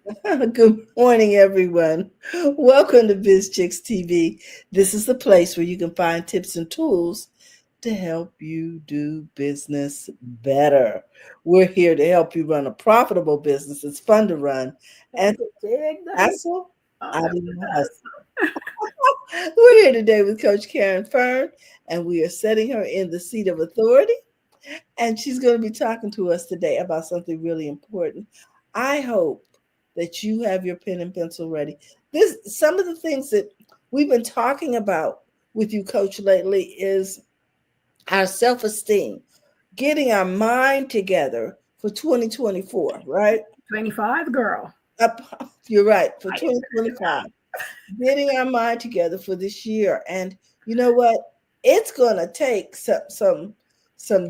Good morning, everyone. Welcome to BizChicks TV. This is the place where you can find tips and tools to help you do business better. We're here to help you run a profitable business. It's fun to run And and to take the hassle out out of of the the hustle. hustle. We're here today with Coach Caren Fern, and we are setting her in the seat of authority. And she's going to be talking to us today about something really important. I hope that you have your pen and pencil ready. This some of the things that we've been talking about with you, Coach, lately is our self-esteem, getting our mind together for 2024, right? 25 girl. You're right, for I am gonna do 2025. Getting our mind together for this year. And you know what? It's gonna take some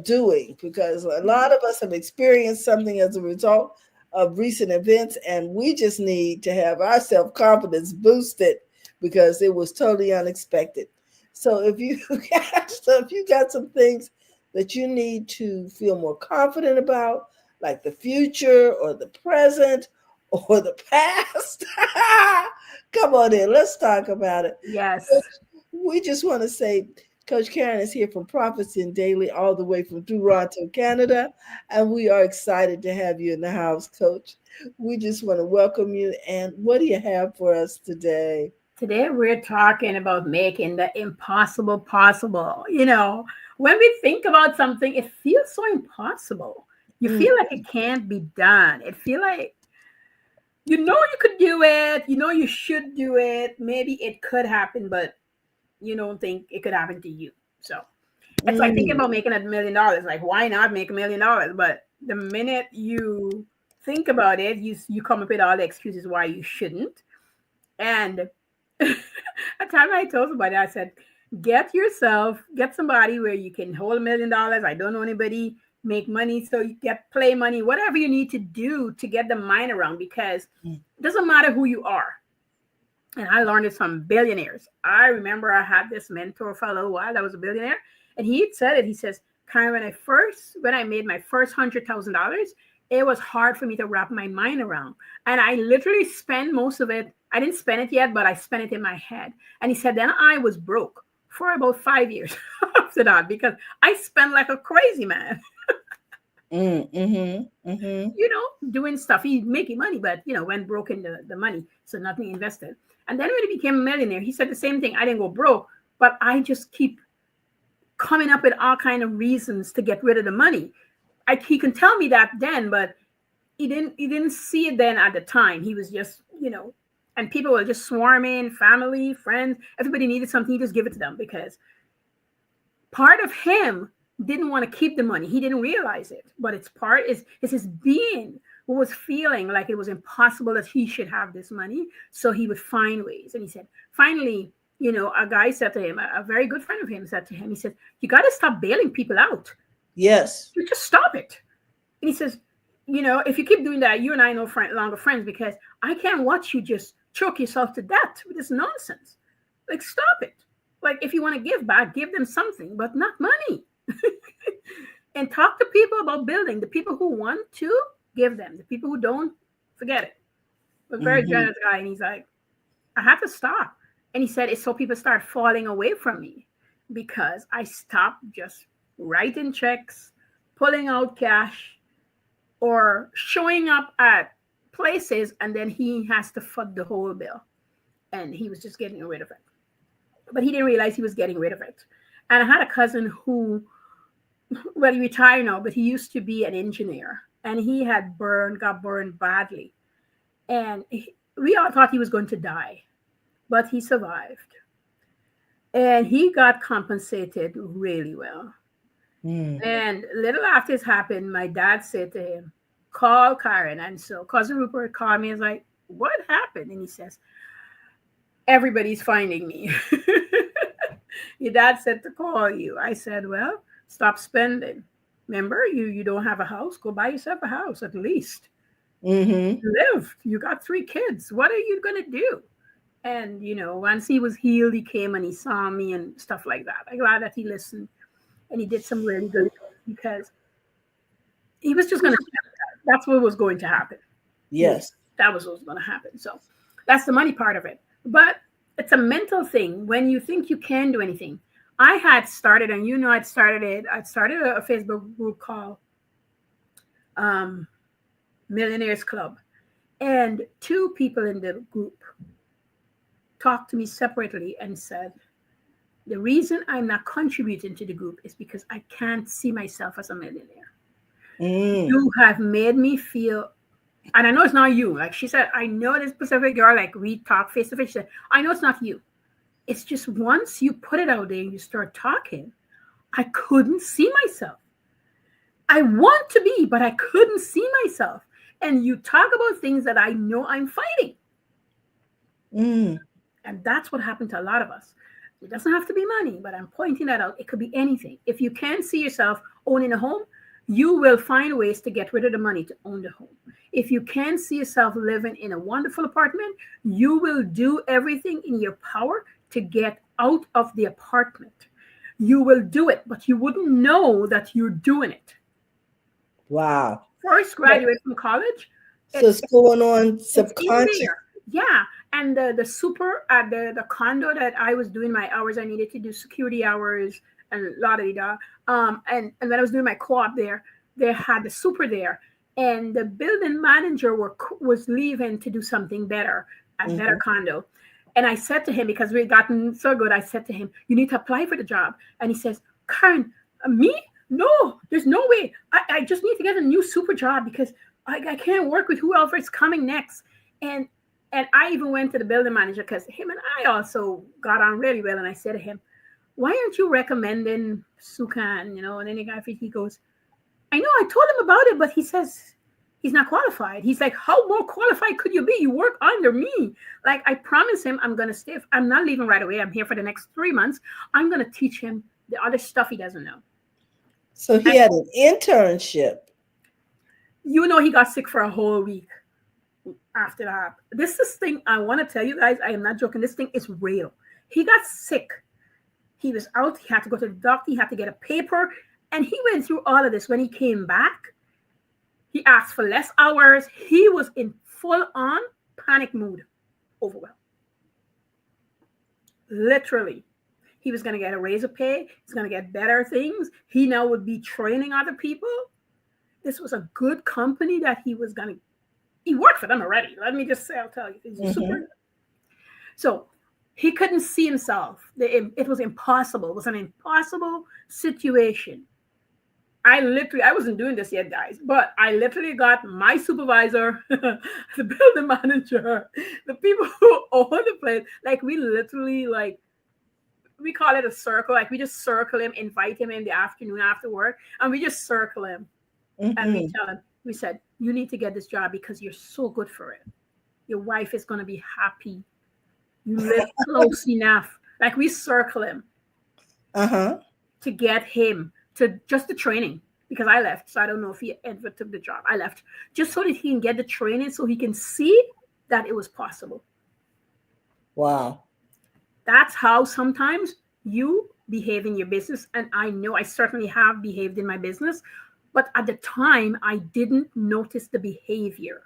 doing because a lot of us have experienced something as a result of recent events, and we just need to have our self-confidence boosted because it was totally unexpected. So if you got some things that you need to feel more confident about, like the future or the present or the past, come on in. Let's talk about it. Yes. We just want to say Coach Caren is here from Profits in Daily, all the way from Toronto, Canada. And we are excited to have you in the house, Coach. We just want to welcome you. And what do you have for us today? Today we're talking about making the impossible possible. When we think about something, it feels so impossible. You Mm, feel like it can't be done. It feel like you could do it, you should do it. Maybe it could happen, but you don't think it could happen to you. So it's like thinking mm, about making $1 million. Like, why not make $1 million? But the minute you think about it, you come up with all the excuses why you shouldn't. And a time I told somebody, I said, get somebody where you can hold $1 million. I don't know anybody, make money, so you get play money, whatever you need to do to get the mind around, because mm, it doesn't matter who you are. And I learned it from billionaires. I remember I had this mentor for a little while that was a billionaire, and he said it. He says, Karen, when I made my first $100,000, it was hard for me to wrap my mind around. And I literally spent most of it. I didn't spend it yet, but I spent it in my head. And he said, then I was broke for about 5 years after that because I spent like a crazy man, mm-hmm. doing stuff. He making money, but went broke in the money. So nothing invested. And then when he became a millionaire, he said the same thing. I didn't go broke, but I just keep coming up with all kind of reasons to get rid of the money. He can tell me that then, but he didn't see it then at the time. He was just, and people were just swarming, family, friends, everybody needed something. He just give it to them because part of him didn't want to keep the money. He didn't realize it, but it's part is his being who was feeling like it was impossible that he should have this money. So he would find ways. And he said, finally, a guy said to him, a very good friend of him said to him, he said, you got to stop bailing people out. Yes. You just stop it. And he says, if you keep doing that, you and I no longer friends because I can't watch you just choke yourself to death with this nonsense. Like, stop it. Like, if you want to give back, give them something, but not money. And talk to people about building. The people who want to, give them. The people who don't, forget it. A very Mm-hmm. generous guy. And he's like, I had to stop. And he said, it's so people start falling away from me because I stopped just writing checks, pulling out cash, or showing up at places and then he has to foot the whole bill. And he was just getting rid of it. But he didn't realize he was getting rid of it. And I had a cousin who, well, he retired now, but he used to be an engineer and he got burned badly. And we all thought he was going to die, but he survived. And he got compensated really well. Mm. And a little after this happened, my dad said to him, call Caren. And so cousin Rupert called me and was like, what happened? And he says, everybody's finding me. Your dad said to call you. I said, well, stop spending. Remember, you don't have a house. Go buy yourself a house at least. Mm-hmm. Live. You got 3 kids. What are you gonna do? And once he was healed, he came and he saw me and stuff like that. I'm glad that he listened and he did some really good things because he was just gonna. That's what was going to happen. He was Yes. That was what was going to happen. So that's the money part of it. But it's a mental thing when you think you can do anything. I had started, and I'd started it. I'd started a Facebook group called um, Millionaires Club. And two people in the group talked to me separately and said, the reason I'm not contributing to the group is because I can't see myself as a millionaire. You have made me feel, and I know it's not you. Like she said, I know this specific girl, like we talk face to face. She said, I know it's not you. It's just once you put it out there and you start talking, I couldn't see myself. I want to be, but I couldn't see myself. And you talk about things that I know I'm fighting. And that's what happened to a lot of us. It doesn't have to be money, but I'm pointing that out. It could be anything. If you can't see yourself owning a home, you will find ways to get rid of the money to own the home. If you can't see yourself living in a wonderful apartment, you will do everything in your power to get out of the apartment. You will do it, but you wouldn't know that you're doing it. Wow. First graduate from college. So it's going on subconscious. Yeah. And the super at the condo that I was doing my hours, I needed to do security hours and la da da. And when I was doing my co-op there, they had the super there, and the building manager was leaving to do something better at better condo. And I said to him, because we had gotten so good, I said to him, you need to apply for the job. And he says, Caren, me? No, there's no way. I just need to get a new super job because I can't work with whoever is coming next. And I even went to the building manager because him and I also got on really well. And I said to him, why aren't you recommending Sukan? And then he goes, I know, I told him about it, but he says he's not qualified. He's like, how more qualified could you be? You work under me. Like, I promise him I'm going to stay. I'm not leaving right away. I'm here for the next 3 months. I'm going to teach him the other stuff he doesn't know. So he had an internship. He got sick for a whole week after that. This thing I want to tell you guys, I am not joking. This thing is real. He got sick. He was out. He had to go to the doctor. He had to get a paper. And he went through all of this. When he came back, he asked for less hours. He was in full-on panic mood, overwhelmed. Literally. He was going to get a raise of pay. He's going to get better things. He now would be training other people. This was a good company that he was going to. He worked for them already. Let me just say, I'll tell you. It's super good. So he couldn't see himself. It was impossible. It was an impossible situation. I wasn't doing this yet, guys, but I literally got my supervisor, the building manager, the people who own the place. Like, we literally, like, we call it a circle. Like, we just circle him, invite him in the afternoon after work, and we just circle him. And we tell him, we said, you need to get this job because you're so good for it. Your wife is going to be happy. You live close enough. Like, we circle him to get him to just the training, because I left. So I don't know if he ever took the job. I left just so that he can get the training so he can see that it was possible. Wow. That's how sometimes you behave in your business. And I know I certainly have behaved in my business, but at the time I didn't notice the behavior.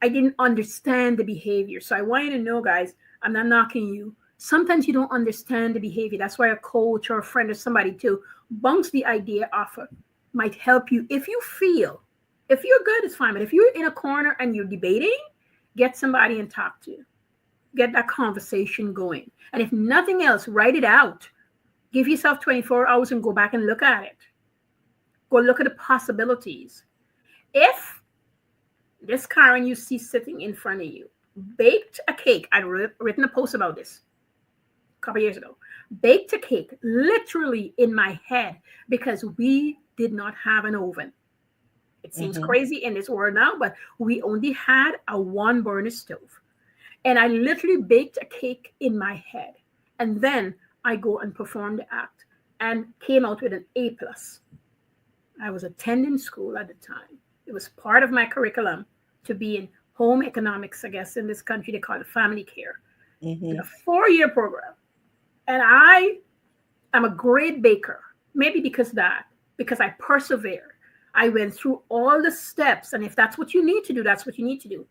I didn't understand the behavior. So I want you to know, guys, I'm not knocking you. Sometimes you don't understand the behavior. That's why a coach or a friend or somebody to bounce the idea off of might help you. If you feel, if you're good, it's fine. But if you're in a corner and you're debating, get somebody and talk to. Get that conversation going. And if nothing else, write it out. Give yourself 24 hours and go back and look at it. Go look at the possibilities. If this Caren you see sitting in front of you baked a cake, I'd written a post about this a couple years ago, baked a cake literally in my head because we did not have an oven. It seems crazy in this world now, but we only had a 1-burner stove. And I literally baked a cake in my head. And then I go and perform the act and came out with an A+. I was attending school at the time. It was part of my curriculum to be in home economics, I guess, in this country. They call it family care. It's a 4-year program. And I am a great baker, maybe because I persevered. I went through all the steps. And if that's what you need to do, that's what you need to do.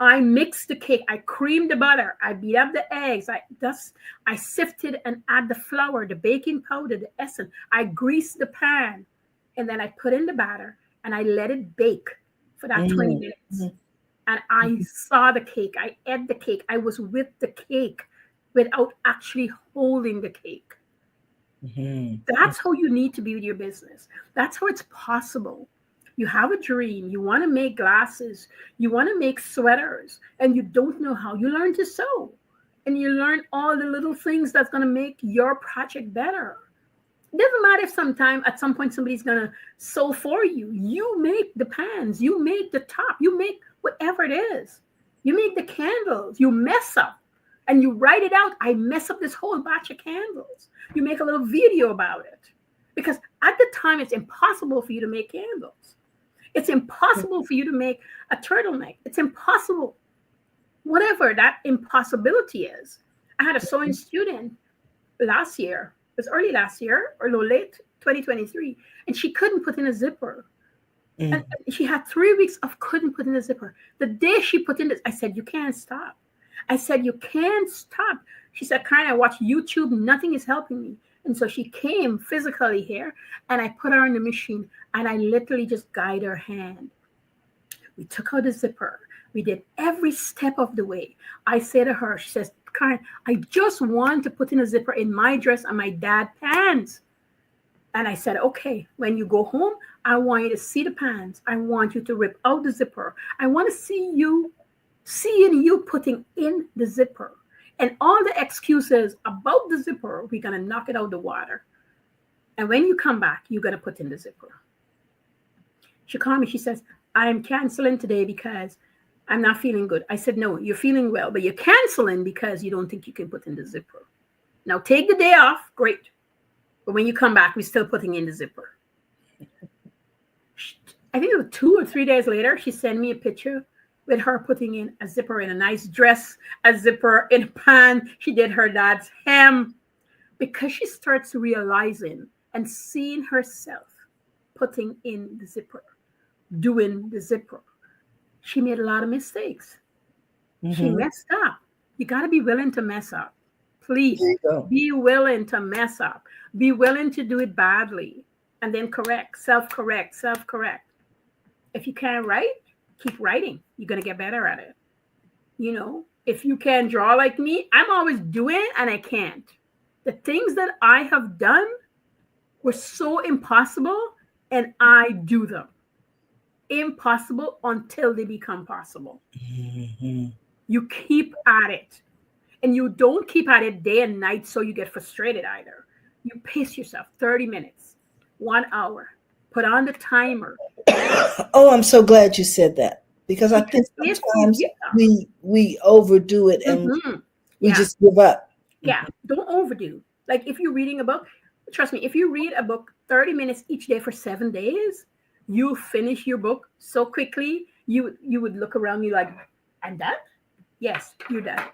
I mixed the cake. I creamed the butter. I beat up the eggs. I sifted and add the flour, the baking powder, the essence. I greased the pan, and then I put in the batter and I let it bake for that 20 minutes. And I saw the cake. I ate the cake. I was with the cake without actually holding the cake. That's how you need to be with your business. That's how it's possible. You have a dream. You want to make glasses. You want to make sweaters, and you don't know how. You learn to sew, and you learn all the little things that's going to make your project better. It doesn't matter if at some point somebody's going to sew for you. You make the pans. You make the top. You make whatever it is. You make the candles. You mess up and you write it out. I mess up this whole batch of candles. You make a little video about it, because at the time it's impossible for you to make candles. It's impossible for you to make a turtleneck. It's impossible. Whatever that impossibility is. I had a sewing student last year. It was early last year or late 2023. And she couldn't put in a zipper. And she had 3 weeks of couldn't put in a zipper. The day she put in this, I said, you can't stop. I said, you can't stop. She said, Caren, I watch YouTube. Nothing is helping me. And so she came physically here, and I put her in the machine, and I literally just guide her hand. We took out the zipper. We did every step of the way. I say to her, she says, Caren, I just want to put in a zipper in my dress and my dad's pants. And I said, okay, when you go home, I want you to see the pants. I want you to rip out the zipper. I want to see you putting in the zipper. And all the excuses about the zipper, we're going to knock it out of the water. And when you come back, you're going to put in the zipper. She called me. She says, I'm canceling today because I'm not feeling good. I said, no, you're feeling well, but you're canceling because you don't think you can put in the zipper. Now take the day off. Great. But when you come back, we're still putting in the zipper. I think it was 2 or 3 days later, she sent me a picture with her putting in a zipper in a nice dress, a zipper in a pan. She did her dad's hem, because she starts realizing and seeing herself putting in the zipper, doing the zipper. She made a lot of mistakes. She messed up. You got to be willing to mess up. Please be willing to mess up. Be willing to do it badly and then self-correct. If you can't write, keep writing. You're going to get better at it. You know, if you can draw like me, I'm always doing and I can't. The things that I have done were so impossible, and I do them. Impossible until they become possible. You keep at it. And you don't keep at it day and night so you get frustrated either. You pace yourself 30 minutes, 1 hour. Put on the timer. Oh, I'm so glad you said that, because I think sometimes we overdo it and we just give up. Yeah, don't overdo. Like if you're reading a book, trust me, if you read a book 30 minutes each day for 7 days, you finish your book so quickly, you would look around you like, I'm done? Yes, you're done.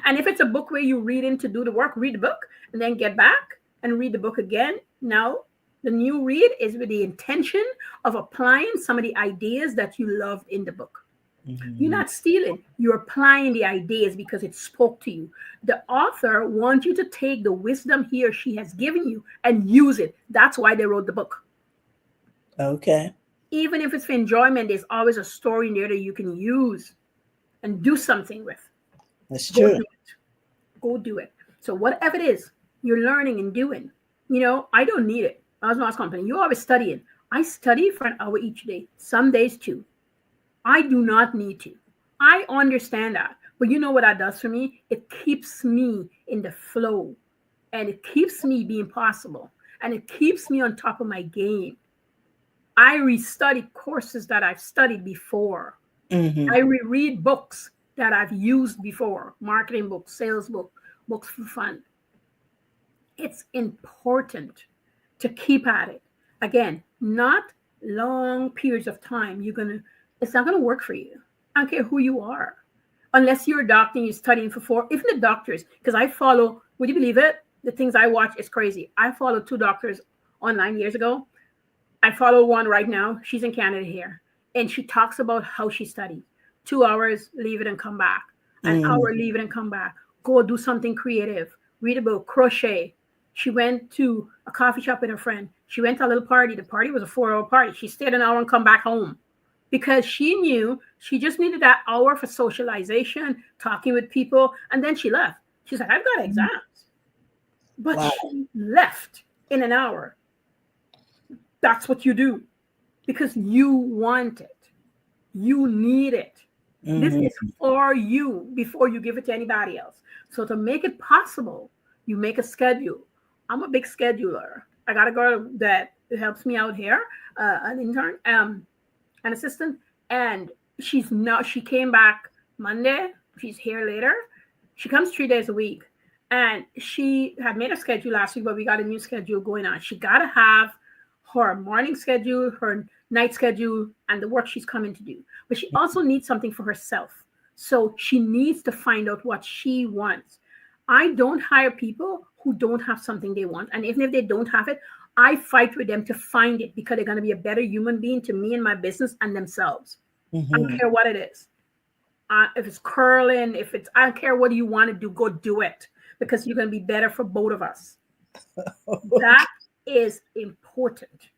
And if it's a book where you read in to do the work, read the book and then get back and read the book again. Now, the new read is with the intention of applying some of the ideas that you loved in the book. You're not stealing. You're applying the ideas because it spoke to you. The author wants you to take the wisdom he or she has given you and use it. That's why they wrote the book. Okay. Even if it's for enjoyment, there's always a story in there that you can use and do something with. That's true. Go do it. So whatever it is you're learning and doing, you know, I don't need it. I was not company. You're always studying. I study for an hour each day. Some days 2. I do not need to. I understand that. But you know what that does for me? It keeps me in the flow. And it keeps me being possible. And it keeps me on top of my game. I restudy courses that I've studied before. I reread books that I've used before. Marketing books, sales books, books for fun. It's important to keep at it. Again, not long periods of time. It's not gonna work for you. I don't care who you are. Unless you're a doctor and you're studying for 4, even the doctors, because I follow, would you believe it? The things I watch is crazy. I followed 2 doctors online years ago. I follow one right now. She's in Canada here. And she talks about how she studied. 2 hours, leave it and come back. An hour, leave it and come back. Go do something creative. Read a book, crochet. She went to a coffee shop with her friend. She went to a little party. The party was a 4-hour party. She stayed an hour and come back home because she knew she just needed that hour for socialization, talking with people, and then she left. She's like, I've got exams. But Wow. she left in an hour. That's what you do because you want it. You need it. This is for you before you give it to anybody else. So to make it possible, you make a schedule. I'm a big scheduler. I got a girl that helps me out here, an intern, an assistant, and she came back Monday. She's here later. She comes 3 days a week. And she had made a schedule last week, but we got a new schedule going on. She got to have her morning schedule, her night schedule, and the work she's coming to do. But she also needs something for herself. So she needs to find out what she wants. I don't hire people who don't have something they want. And even if they don't have it, I fight with them to find it because they're going to be a better human being to me and my business and themselves. I don't care what it is. If it's curling, I don't care what you want to do, go do it because you're going to be better for both of us. That is important.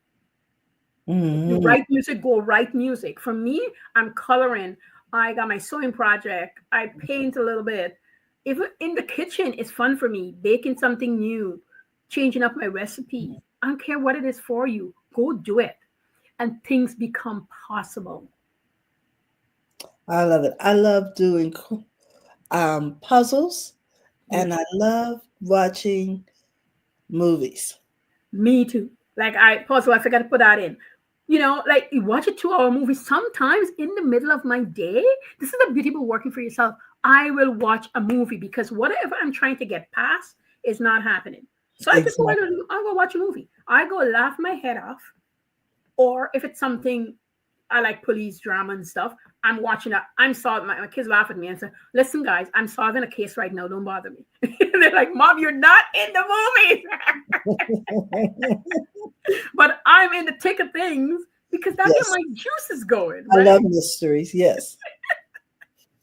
You write music, go write music. For me, I'm coloring. I got my sewing project. I paint a little bit. If in the kitchen, it's fun for me. Baking something new, changing up my recipe. I don't care what it is for you. Go do it. And things become possible. I love it. I love doing puzzles, and I love watching movies. Me too. Like I forgot to put that in. You know, like you watch a 2-hour movie. Sometimes in the middle of my day, this is the beauty of working for yourself. I will watch a movie because whatever I'm trying to get past is not happening. So I just I'll go watch a movie. I go laugh my head off. Or if it's something I like police drama and stuff, I'm watching that. I'm solving my kids laugh at me and say, listen, guys, I'm solving a case right now. Don't bother me. They're like, Mom, you're not in the movie. But I'm in the thick of things because that's where my juice is going. Right? I love mysteries. Yes.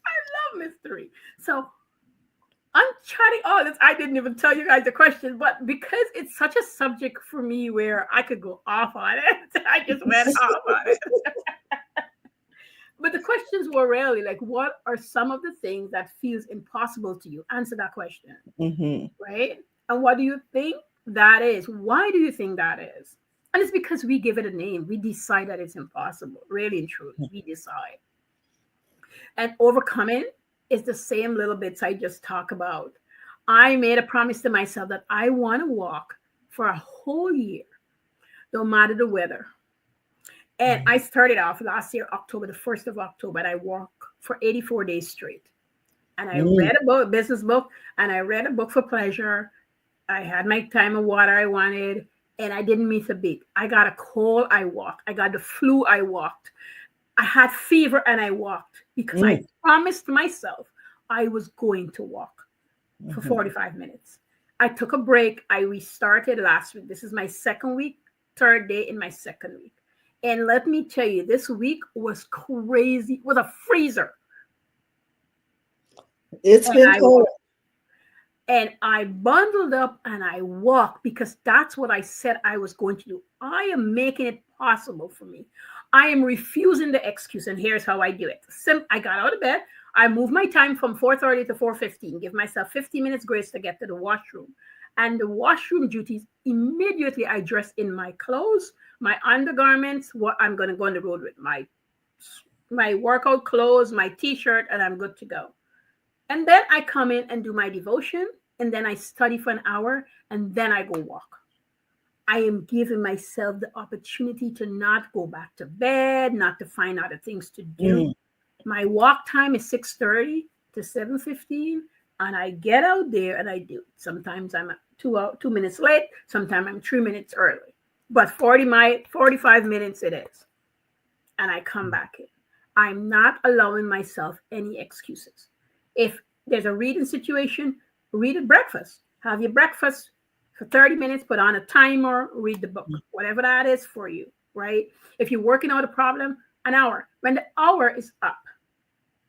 I love mystery. So I'm chatting all this. I didn't even tell you guys the question, but because it's such a subject for me where I could go off on it, I just went off on it. But the questions were really like, what are some of the things that feels impossible to you? Answer that question. Right? And what do you think that is? Why do you think that is? And it's because we give it a name. We decide that it's impossible. Really and truly, we decide. And overcoming is the same little bits I just talked about. I made a promise to myself that I want to walk for a whole year, no matter the weather. And I started off last year, October, the 1st of October, and I walked for 84 days straight. And I read a business book, and I read a book for pleasure. I had my time of water I wanted, and I didn't miss a beat. I got a cold, I walked. I got the flu, I walked. I had fever, and I walked because I promised myself I was going to walk for 45 minutes. I took a break. I restarted last week. This is my second week, third day in my second week. And let me tell you, this week was crazy. It was a freezer. It's been cold. And I bundled up and I walked because that's what I said I was going to do. I am making it possible for me. I am refusing the excuse. And here's how I do it. I got out of bed. I moved my time from 4:30 to 4:15. Give myself 15 minutes grace to get to the washroom. And the washroom duties, immediately I dress in my clothes, my undergarments, what I'm going to go on the road with, my workout clothes, my t-shirt, and I'm good to go. And then I come in and do my devotion, and then I study for an hour, and then I go walk. I am giving myself the opportunity to not go back to bed, not to find other things to do. My walk time is 6:30 to 7:15. And I get out there and I do it. Sometimes I'm 2 minutes late. Sometimes I'm 3 minutes early. But 45 minutes it is. And I come back in. I'm not allowing myself any excuses. If there's a reading situation, read at breakfast. Have your breakfast for 30 minutes, put on a timer, read the book, whatever that is for you, right? If you're working out a problem, an hour. When the hour is up,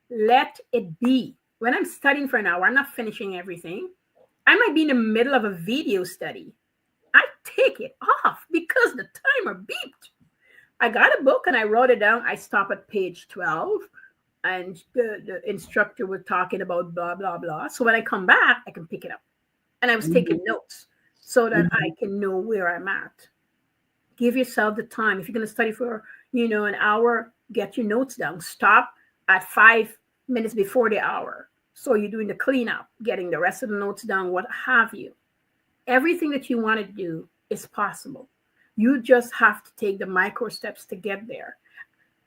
Let it be. When I'm studying for an hour, I'm not finishing everything. I might be in the middle of a video study. I take it off because the timer beeped. I got a book and I wrote it down. I stop at page 12 and the instructor was talking about blah, blah, blah. So when I come back, I can pick it up. And I was taking notes so that I can know where I'm at. Give yourself the time. If you're going to study for, an hour, get your notes down. Stop at 5 minutes before the hour. So you're doing the cleanup, getting the rest of the notes down, what have you. Everything that you want to do is possible. You just have to take the micro steps to get there.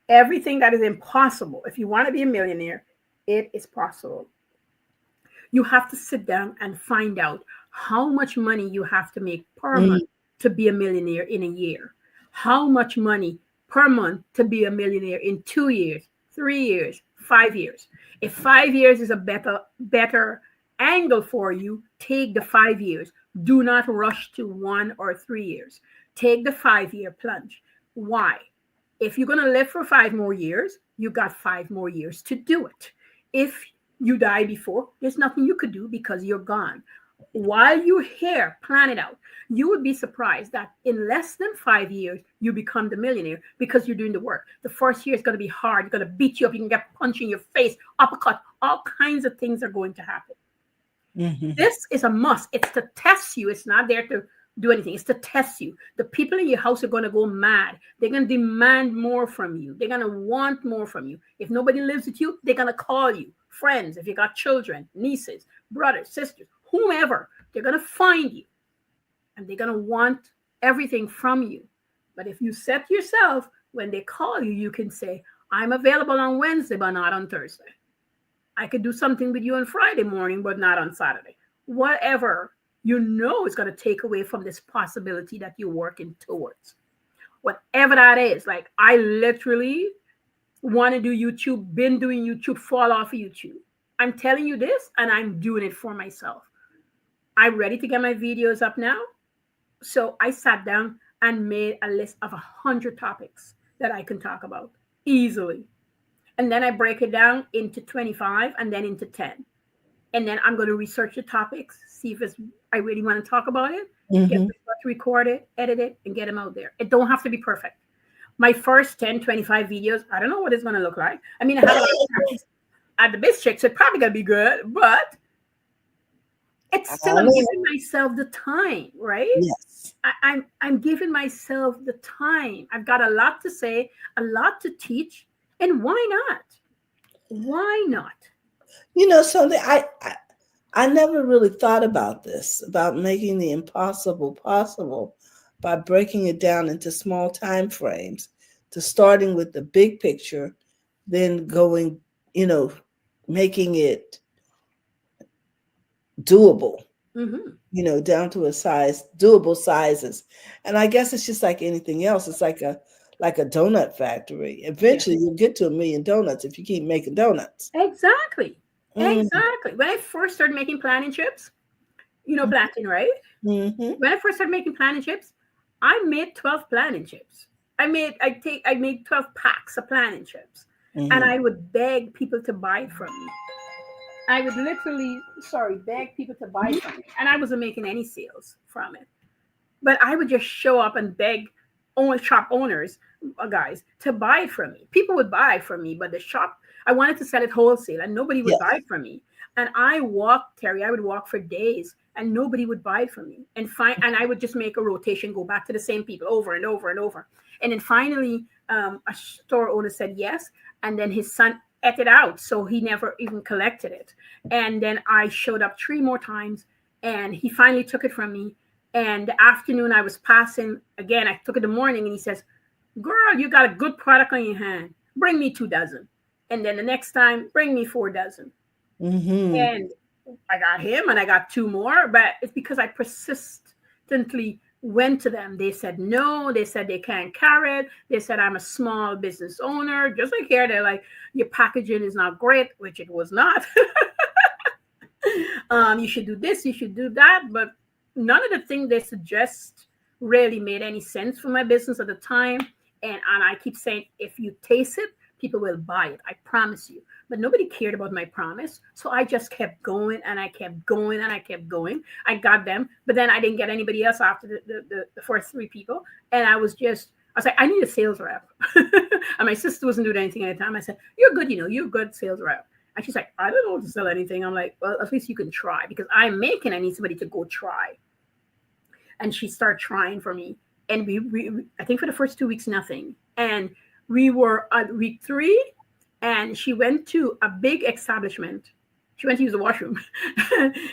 Everything that is impossible, if you want to be a millionaire, it is possible. You have to sit down and find out how much money you have to make per month to be a millionaire in a year. How much money per month to be a millionaire in 2 years, 3 years, 5 years. If 5 years is a better angle for you, take the 5 years. Do not rush to 1 or 3 years. Take the 5-year plunge. Why? If you're going to live for 5 more years, you got 5 more years to do it. If you die before, there's nothing you could do because you're gone. While you're here, plan it out. You would be surprised that in less than 5 years, you become the millionaire because you're doing the work. The first year is going to be hard. You're going to beat you up. You can get punched in your face, uppercut. All kinds of things are going to happen. This is a must. It's to test you. It's not there to do anything. It's to test you. The people in your house are going to go mad. They're going to demand more from you. They're going to want more from you. If nobody lives with you, they're going to call you. Friends, if you got children, nieces, brothers, sisters, whomever, they're going to find you. And they're going to want everything from you. But if you set yourself, when they call you, you can say, I'm available on Wednesday, but not on Thursday. I could do something with you on Friday morning, but not on Saturday. Whatever is going to take away from this possibility that you're working towards. Whatever that is. Like, I literally want to do YouTube, been doing YouTube, fall off of YouTube. I'm telling you this, and I'm doing it for myself. I'm ready to get my videos up now. So I sat down and made a list of 100 topics that I can talk about easily. And then I break it down into 25 and then into 10. And then I'm going to research the topics, see if I really want to talk about it, get to record it, edit it, and get them out there. It don't have to be perfect. My first 10, 25 videos, I don't know what it's going to look like. I mean, I have a lot of practice at the BizChicks. It's probably going to be good, but it's still, I'm giving myself the time, right? Yes. I'm giving myself the time. I've got a lot to say, a lot to teach. And why not? Why not? Something I never really thought about this, about making the impossible possible by breaking it down into small time frames, to starting with the big picture, then going, making it doable, down to doable sizes. And I guess it's just like anything else. It's like a donut factory. Eventually you'll get to 1 million donuts if you keep making donuts. Exactly. Exactly. When I first started making planning chips, planting, right? When I first started making planning chips, I made 12 planning chips. I made 12 packs of planning chips. And I would beg people to buy it from me. I would literally, beg people to buy it from me. And I wasn't making any sales from it. But I would just show up and beg shop owners, guys, to buy it from me. People would buy from me, but the shop, I wanted to sell it wholesale and nobody would buy it from me. And I would walk for days and nobody would buy it from me. And I would just make a rotation, go back to the same people over and over and over. And then finally, a store owner said yes. And then his son ate it out. So he never even collected it. And then I showed up 3 more times and he finally took it from me. And the afternoon I was passing again, I took it in the morning and he says, girl, you got a good product on your hand. Bring me 2 dozen. And then the next time, bring me 4 dozen. And I got him and I got 2 more, but it's because I persistently went to them. They said no. They said they can't carry it. They said I'm a small business owner. Just like here, they're like, your packaging is not great, which it was not. You should do this, you should do that. But none of the things they suggest really made any sense for my business at the time. And I keep saying, if you taste it, people will buy it. I promise you. but nobody cared about my promise. So I just kept going and I kept going and I kept going. I got them, but then I didn't get anybody else after the first three people. And I was like, I need a sales rep. And my sister wasn't doing anything at the time. I said, you're good, you're a good sales rep. And she's like, I don't know how to sell anything. I'm like, well, at least you can try because I'm making, I need somebody to go try. And she started trying for me. And we I think for the first 2 weeks, nothing. And we were at week 3, and she went to a big establishment. She went to use the washroom.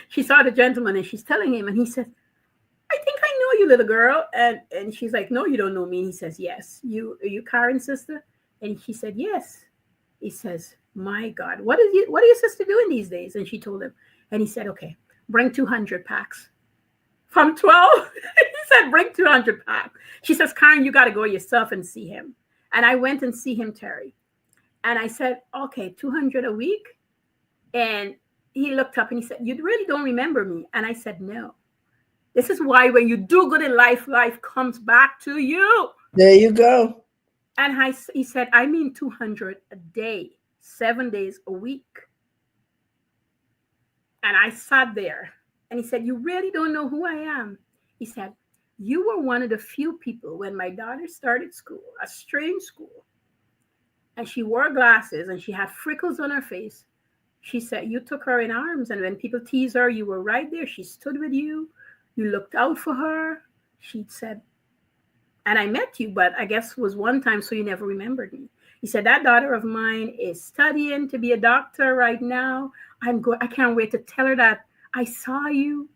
She saw the gentleman, and she's telling him, and he said, I think I know you, little girl. And she's like, no, you don't know me. And he says, yes. Are you Caren's sister? And she said, yes. He says, my God, what are your sister doing these days? And she told him. And he said, okay, bring 200 packs. From 12, he said, bring 200 packs. She says, Caren, you got to go yourself and see him. And I went and see him, Terry. And I said, okay, 200 a week. And he looked up and he said, you really don't remember me? And I said, no. This is why when you do good in life, life comes back to you. There you go. And he said, I mean 200 a day, 7 days a week. And I sat there. And he said, you really don't know who I am? He said, you were one of the few people when my daughter started school, a strange school, and she wore glasses and she had freckles on her face. She said, you took her in arms. And when people teased her, you were right there. She stood with you. You looked out for her. She said, and I met you, but I guess it was one time, so you never remembered me. He said, that daughter of mine is studying to be a doctor right now. I can't wait to tell her that I saw you.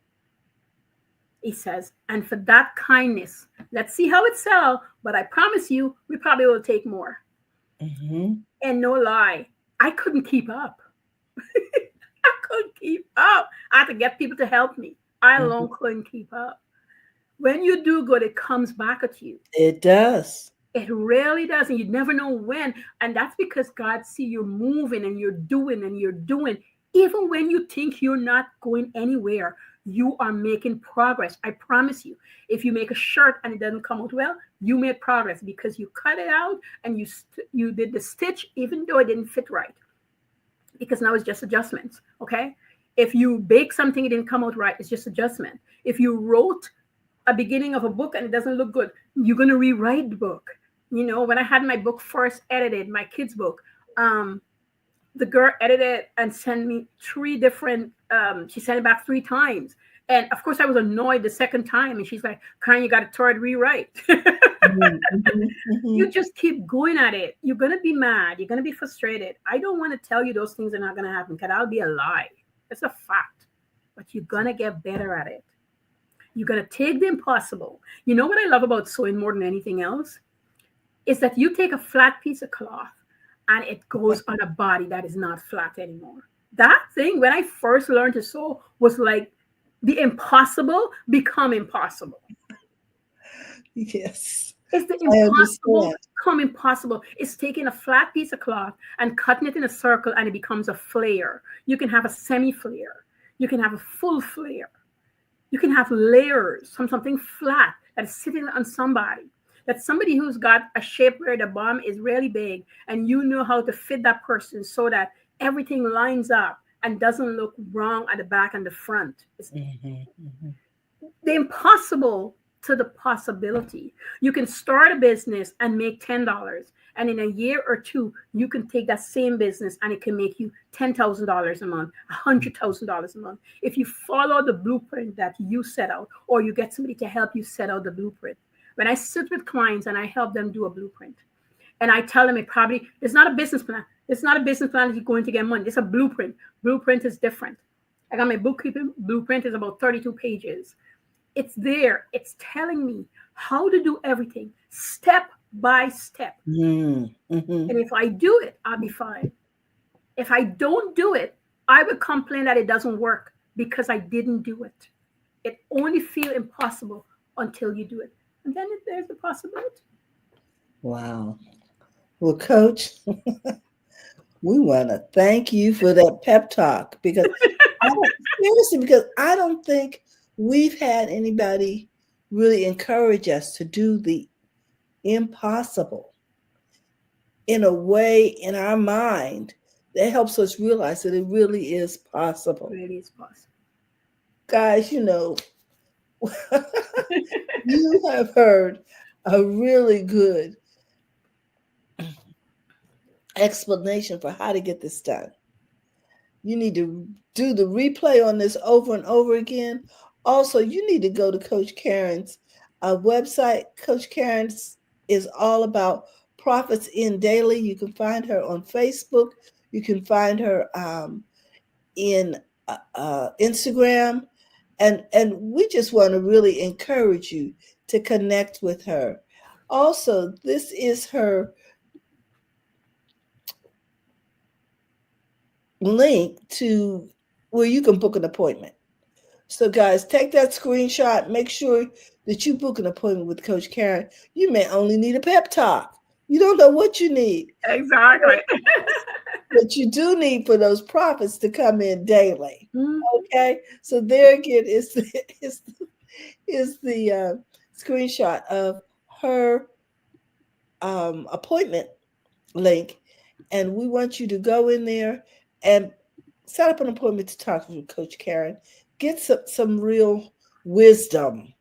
He says, and for that kindness, let's see how it sells, but I promise you, we probably will take more. Mm-hmm. And no lie, I couldn't keep up. I couldn't keep up. I had to get people to help me. I alone couldn't keep up. When you do good, it comes back at you. It does. It really does. And you never know when. And that's because God see you moving and you're doing and you're doing. Even when you think you're not going anywhere, you are making progress. I promise you. If you make a shirt and it doesn't come out well, you made progress because you cut it out and you did the stitch even though it didn't fit right. Because now it's just adjustments, okay? If you bake something, it didn't come out right, it's just adjustment. If you wrote a beginning of a book and it doesn't look good, you're going to rewrite the book. When I had my book first edited, my kids' book, the girl edited and sent me 3 different, she sent it back 3 times. And of course I was annoyed the second time. And she's like, Caren, you got to third rewrite. You just keep going at it. You're going to be mad. You're going to be frustrated. I don't want to tell you those things are not going to happen because that'll be a lie. It's a fact. But you're going to get better at it. You're going to take the impossible. You know what I love about sewing more than anything else? Is that you take a flat piece of cloth and it goes on a body that is not flat anymore. That thing, when I first learned to sew, was like the impossible become impossible. Yes. It's the impossible become impossible. It's taking a flat piece of cloth and cutting it in a circle and it becomes a flare. You can have a semi-flare. You can have a full flare. You can have layers from something flat that is sitting on somebody. That's somebody who's got a shape where the bum is really big and you know how to fit that person so that everything lines up and doesn't look wrong at the back and the front. It's the impossible to the possibility. You can start a business and make $10, and in a year or 2, you can take that same business and it can make you $10,000 a month, $100,000 a month. If you follow the blueprint that you set out, or you get somebody to help you set out the blueprint. When I sit with clients and I help them do a blueprint, and I tell them it's not a business plan. It's not a business plan that you're going to get money. It's a blueprint. Blueprint is different. I got my bookkeeping blueprint is about 32 pages. It's there. It's telling me how to do everything step by step. And if I do it, I'll be fine. If I don't do it, I will complain that it doesn't work because I didn't do it. It only feels impossible until you do it. And then there's the possibility. Wow. Well, Coach, we want to thank you for that pep talk because I don't think we've had anybody really encourage us to do the impossible in a way in our mind that helps us realize that it really is possible. Really is possible. Guys, you have heard a really good explanation for how to get this done. You need to do the replay on this over and over again. Also, you need to go to Coach Caren's website. Coach Caren's is all about Profits in Daily. You can find her on Facebook. You can find her in Instagram, and we just want to really encourage you to connect with her. Also, this is her link to where you can book an appointment. So, guys, take that screenshot. Make sure that you book an appointment with Coach Caren. You may only need a pep talk. You don't know what you need. Exactly. But you do need for those profits to come in daily. Mm. Okay, so there again is the screenshot of her appointment link, and we want you to go in there and set up an appointment to talk with Coach Caren. Get some real wisdom.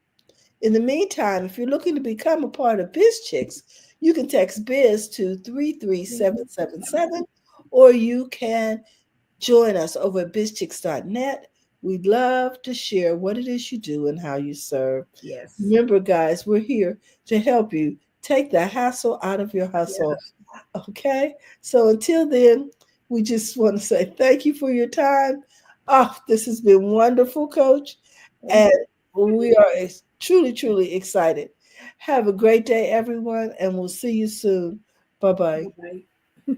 In the meantime, if you're looking to become a part of BizChicks, you can text Biz to 33777, or you can join us over at bizchicks.net. We'd love to share what it is you do and how you serve. Yes. Remember, guys, we're here to help you take the hassle out of your hustle. Yes. Okay? So until then, we just want to say thank you for your time. Oh, this has been wonderful, Coach. And we are truly, truly excited. Have a great day, everyone, and we'll see you soon. Bye-bye. Bye-bye.